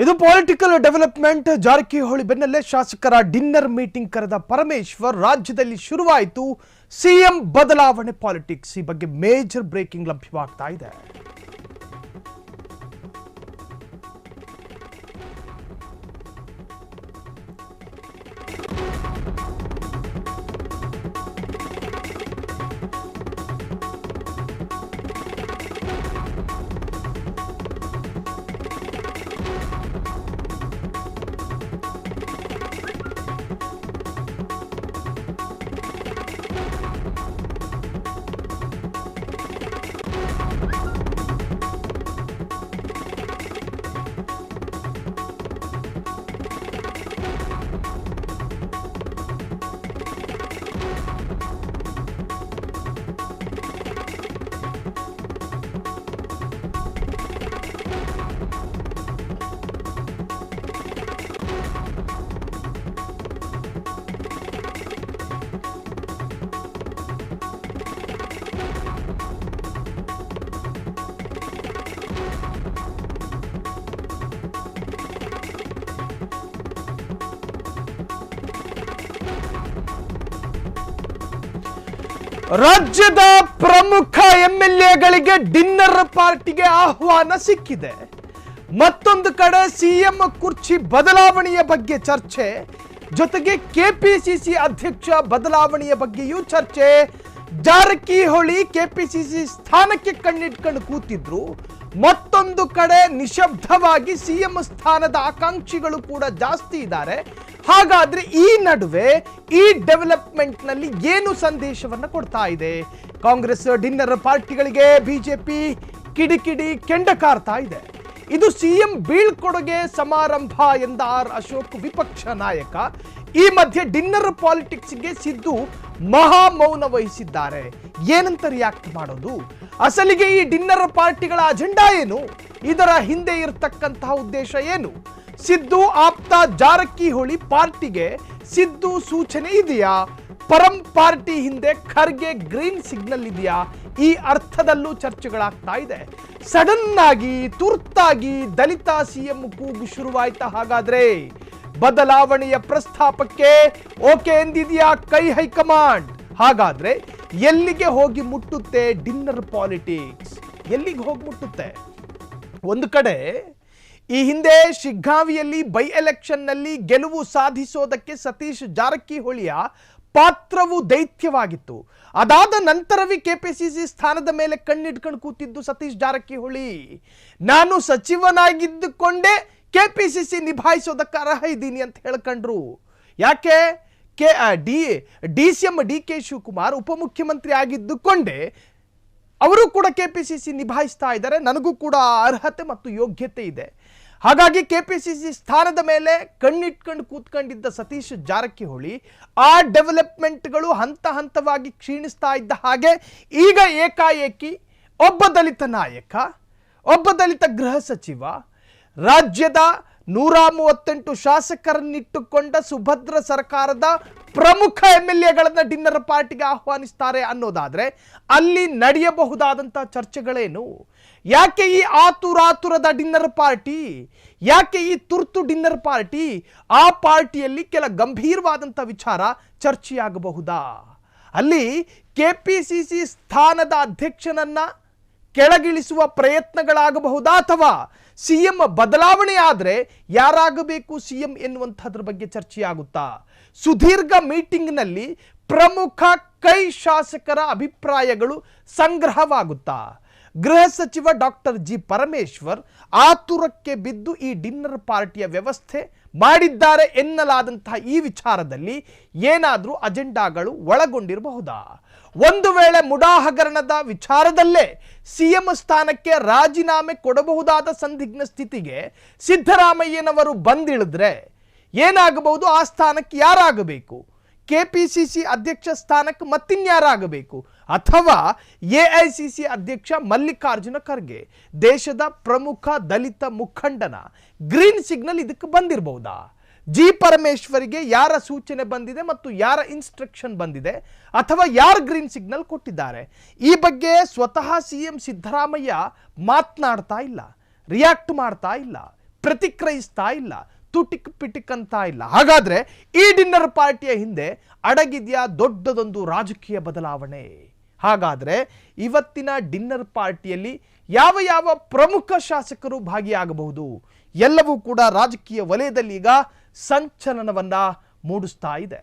ಇದು political development. Jarkiholi ಬೆನ್ನಲ್ಲೇ ಶಾಸಕರ ಡಿನ್ನರ್ ಮೀಟಿಂಗ್ ಕರೆದ ಪರಮೇಶ್ವರ್. ರಾಜ್ಯದಲ್ಲಿ ಶುರುವಾಯಿತು ಸಿಎಂ ಬದಲಾವಣೆ ಪಾಲಿಟಿಕ್ಸ್. ಈ ಬಗ್ಗೆ ಮೇಜರ್ ಬ್ರೇಕಿಂಗ್ ಲಭ್ಯವಾಗ್ತಾ ಇದೆ. ರಾಜ್ಯದ ಪ್ರಮುಖ ಎಂಎಲ್ಎಗಳಿಗೆ ಡಿನ್ನರ್ ಪಾರ್ಟಿಗೆ ಆಹ್ವಾನ ಸಿಕ್ಕಿದೆ. ಮತ್ತೊಂದು ಕಡೆ ಸಿಎಂ ಕುರ್ಚಿ ಬದಲಾವಣೆಯ ಬಗ್ಗೆ ಚರ್ಚೆ, ಜೊತೆಗೆ ಕೆಪಿಸಿಸಿ ಅಧ್ಯಕ್ಷ ಬದಲಾವಣೆಯ ಬಗ್ಗೆಯೂ ಚರ್ಚೆ. ಜಾರಕಿಹೊಳಿ ಕೆಪಿಸಿಸಿ ಸ್ಥಾನಕ್ಕೆ ಕಣ್ಣಿಟ್ಕೊಂಡು ಕೂತಿದ್ರು. ಮತ್ತೊಂದು ಕಡೆ ನಿಶಬ್ದವಾಗಿ ಸಿಎಂ ಸ್ಥಾನದ ಆಕಾಂಕ್ಷಿಗಳು ಕೂಡ ಜಾಸ್ತಿ ಇದ್ದಾರೆ. ಹಾಗಾದ್ರೆ ಈ ನಡುವೆ ಈ ಡೆವಲಪ್ಮೆಂಟ್ ನಲ್ಲಿ ಏನು ಸಂದೇಶವನ್ನ ಕೊಡ್ತಾ ಇದೆ? ಕಾಂಗ್ರೆಸ್ ಡಿನ್ನರ್ ಪಾರ್ಟಿಗಳಿಗೆ ಬಿಜೆಪಿ ಕಿಡಿಕಿಡಿ ಕೆಂಡ ಕಾರ್ತಾ ಇದೆ. ಇದು ಸಿಎಂ ಬೀಳ್ಕೊಡುಗೆ ಸಮಾರಂಭ ಎಂದ ಆರ್ ಅಶೋಕ್ ವಿಪಕ್ಷ ನಾಯಕ. ಈ ಮಧ್ಯೆ ಡಿನ್ನರ್ ಪಾಲಿಟಿಕ್ಸ್ಗೆ ಸಿದ್ದು ಮಹಾ ಮೌನ ವಹಿಸಿದ್ದಾರೆ. ಏನಂತ ರಿಯಾಕ್ಟ್ ಮಾಡೋದು? ಅಸಲಿಗೆ ಈ ಡಿನ್ನರ್ ಪಾರ್ಟಿಗಳ ಅಜೆಂಡಾ ಏನು? ಇದರ ಹಿಂದೆ ಇರತಕ್ಕಂತಹ ಉದ್ದೇಶ ಏನು? ಸಿದ್ದು ಆಪ್ತ ಜಾರಕಿಹೊಳಿ ಪಾರ್ಟಿಗೆ ಸಿದ್ದು ಸೂಚನೆ ಇದೆಯಾ? ಪರಂ ಪಾರ್ಟಿ ಹಿಂದೆ ಖರ್ಗೆ ಗ್ರೀನ್ ಸಿಗ್ನಲ್ ಇದೆಯಾ? ಈ ಅರ್ಥದಲ್ಲೂ ಚರ್ಚೆಗಳಾಗ್ತಾ ಇದೆ. ಸಡನ್ ಆಗಿ ತುರ್ತಾಗಿ ದಲಿತ ಸಿಎಂ ಕೂಗು ಶುರುವಾಯ್ತಾ? ಹಾಗಾದ್ರೆ ಬದಲಾವಣೆಯ ಪ್ರಸ್ತಾಪಕ್ಕೆ ಓಕೆ ಎಂದಿದೆಯಾ ಕೈ ಹೈಕಮಾಂಡ್? ಹಾಗಾದ್ರೆ ಎಲ್ಲಿಗೆ ಹೋಗಿ ಮುಟ್ಟುತ್ತೆ ಡಿನ್ನರ್ ಪಾಲಿಟಿಕ್ಸ್? ಎಲ್ಲಿಗೆ ಹೋಗಿ ಮುಟ್ಟುತ್ತೆ? ಒಂದು ಕಡೆ ಈ ಹಿಂದೆ ಶಿಗ್ಗಾವಿಯಲ್ಲಿ ಬೈ ಎಲೆಕ್ಷನ್ನಲ್ಲಿ ಗೆಲುವು ಸಾಧಿಸೋದಕ್ಕೆ ಸತೀಶ್ ಜಾರಕಿಹೊಳಿಯ ಪಾತ್ರವು ದೈತ್ಯವಾಗಿತ್ತು. ಅದಾದ ನಂತರವೇ ಕೆಪಿಸಿಸಿ ಸ್ಥಾನದ ಮೇಲೆ ಕಣ್ಣಿಟ್ಕೊಂಡು ಕೂತಿದ್ದು ಸತೀಶ್ ಜಾರಕಿಹೊಳಿ. ನಾನು ಸಚಿವನಾಗಿದ್ದುಕೊಂಡೇ ಕೆಪಿಸಿಸಿ ನಿಭಾಯಿಸೋದಕ್ಕೆ ಅರ್ಹ ಇದ್ದೀನಿ ಅಂತ ಹೇಳ್ಕೊಂಡ್ರು. ಯಾಕೆ? ಡಿಸಿಎಂ ಡಿಕೆ ಶಿವಕುಮಾರ್ ಉಪಮುಖ್ಯಮಂತ್ರಿ ಆಗಿದ್ದುಕೊಂಡೇ ಅವರು ಕೂಡ ಕೆಪಿಸಿಸಿ ನಿಭಾಯಿಸ್ತಾ ಇದ್ದಾರೆ. ನನಗೂ ಕೂಡ ಅರ್ಹತೆ ಮತ್ತು ಯೋಗ್ಯತೆ ಇದೆ. ಹಾಗಾಗಿ ಕೆಪಿಸಿಸಿ ಸ್ಥಾನದ ಮೇಲೆ ಕಣ್ಣಿಟ್ಕೊಂಡು ಕೂತ್ಕೊಂಡಿದ್ದ ಸತೀಶ್ ಜಾರಕಿಹೊಳಿ ಆ ಡೆವಲಪ್ಮೆಂಟ್ಗಳು ಹಂತ ಹಂತವಾಗಿ ಕ್ಷೀಣಿಸ್ತಾ ಇದ್ದ ಹಾಗೆ ಈಗ ಏಕಾಏಕಿ ಒಬ್ಬ ದಲಿತ ನಾಯಕ, ಒಬ್ಬ ದಲಿತ ಗೃಹ ಸಚಿವ, ರಾಜ್ಯದ 138 ಶಾಸಕರನ್ನಿಟ್ಟುಕೊಂಡ ಸುಭದ್ರ ಸರ್ಕಾರದ ಪ್ರಮುಖ ಎಂಎಲ್ಎಗಳನ್ನ ಡಿನ್ನರ್ ಪಾರ್ಟಿಗೆ ಆಹ್ವಾನಿಸ್ತಾರೆ ಅನ್ನೋದಾದ್ರೆ ಅಲ್ಲಿ ನಡೆಯಬಹುದಾದಂತಹ ಚರ್ಚೆಗಳೇನು? ಯಾಕೆ ಈ ಆತುರಾತುರದ ಡಿನ್ನರ್ ಪಾರ್ಟಿ? ಯಾಕೆ ಈ ತುರ್ತು ಡಿನ್ನರ್ ಪಾರ್ಟಿ? ಆ ಪಾರ್ಟಿಯಲ್ಲಿ ಕೆಲ ಗಂಭೀರವಾದಂಥ ವಿಚಾರ ಚರ್ಚೆಯಾಗಬಹುದಾ? ಅಲ್ಲಿ ಕೆಪಿಸಿಸಿ ಸ್ಥಾನದ ಅಧ್ಯಕ್ಷನನ್ನ ಕೆಳಗಿಳಿಸುವ ಪ್ರಯತ್ನಗಳಾಗಬಹುದಾ? ಅಥವಾ ಸಿಎಂ ಬದಲಾವಣೆ ಆದರೆ ಯಾರಾಗಬೇಕು ಸಿಎಂ ಎನ್ನುವಂಥದ್ರ ಬಗ್ಗೆ ಚರ್ಚೆಯಾಗುತ್ತಾ? ಸುದೀರ್ಘ ಮೀಟಿಂಗ್ನಲ್ಲಿ ಪ್ರಮುಖ ಕೈ ಶಾಸಕರ ಅಭಿಪ್ರಾಯಗಳು ಸಂಗ್ರಹವಾಗುತ್ತಾ? ಗೃಹ ಸಚಿವ ಡಾಕ್ಟರ್ ಜಿ ಪರಮೇಶ್ವರ್ ಆತುರಕ್ಕೆ ಬಿದ್ದು ಈ ಡಿನ್ನರ್ ಪಾರ್ಟಿಯ ವ್ಯವಸ್ಥೆ ಮಾಡಿದ್ದಾರೆ ಎನ್ನಲಾದಂತಹ ಈ ವಿಚಾರದಲ್ಲಿ ಏನಾದರೂ ಅಜೆಂಡಾಗಳು ಒಳಗೊಂಡಿರಬಹುದಾ? ಒಂದು ವೇಳೆ ಮುಡಾ ಹಗರಣದ ವಿಚಾರದಲ್ಲೇ ಸಿಎಂ ಸ್ಥಾನಕ್ಕೆ ರಾಜೀನಾಮೆ ಕೊಡಬಹುದಾದ ಸಂದಿಗ್ಧ ಸ್ಥಿತಿಗೆ ಸಿದ್ದರಾಮಯ್ಯನವರು ಬಂದಿಳಿದ್ರೆ ಏನಾಗಬಹುದು? ಆ ಸ್ಥಾನಕ್ಕೆ ಯಾರಾಗಬೇಕು? ಕೆಪಿಸಿಸಿ ಅಧ್ಯಕ್ಷ ಸ್ಥಾನಕ್ಕೆ ಮತ್ತಿನ್ಯಾರಾಗಬೇಕು? ಅಥವಾ ಎಐಸಿಸಿ ಅಧ್ಯಕ್ಷ ಮಲ್ಲಿಕಾರ್ಜುನ ಖರ್ಗೆ, ದೇಶದ ಪ್ರಮುಖ ದಲಿತ ಮುಖಂಡನ ಗ್ರೀನ್ ಸಿಗ್ನಲ್ ಇದಕ್ಕೆ ಬಂದಿರಬಹುದಾ? ಜಿ ಪರಮೇಶ್ವರಿಗೆ ಯಾರ ಸೂಚನೆ ಬಂದಿದೆ ಮತ್ತು ಯಾರ ಇನ್ಸ್ಟ್ರಕ್ಷನ್ ಬಂದಿದೆ ಅಥವಾ ಯಾರು ಗ್ರೀನ್ ಸಿಗ್ನಲ್ ಕೊಟ್ಟಿದ್ದಾರೆ? ಈ ಬಗ್ಗೆ ಸ್ವತಃ ಸಿಎಂ ಸಿದ್ದರಾಮಯ್ಯ ಮಾತನಾಡ್ತಾ ಇಲ್ಲ, ರಿಯಾಕ್ಟ್ ಮಾಡ್ತಾ ಇಲ್ಲ. ಪ್ರತಿಕ್ರಿಯಿಸ್ತಾ ಇಲ್ಲ, ತುಟಿಕ್ ಪಿಟಿಕ್ ಅಂತ ಇಲ್ಲ. ಹಾಗಾದ್ರೆ ಈ ಡಿನ್ನರ್ ಪಾರ್ಟಿಯ ಹಿಂದೆ ಅಡಗಿದ್ಯಾ ದೊಡ್ಡದೊಂದು ರಾಜಕೀಯ ಬದಲಾವಣೆ? ಹಾಗಾದ್ರೆ ಇವತ್ತಿನ ಡಿನ್ನರ್ ಪಾರ್ಟಿಯಲ್ಲಿ ಯಾವ ಯಾವ ಪ್ರಮುಖ ಶಾಸಕರು ಭಾಗಿಯಾಗಬಹುದು? ಎಲ್ಲವೂ ಕೂಡ ರಾಜಕೀಯ ವಲಯದಲ್ಲಿ ಈಗ ಸಂಚಲನವನ್ನ ಮೂಡಿಸ್ತಾ ಇದೆ.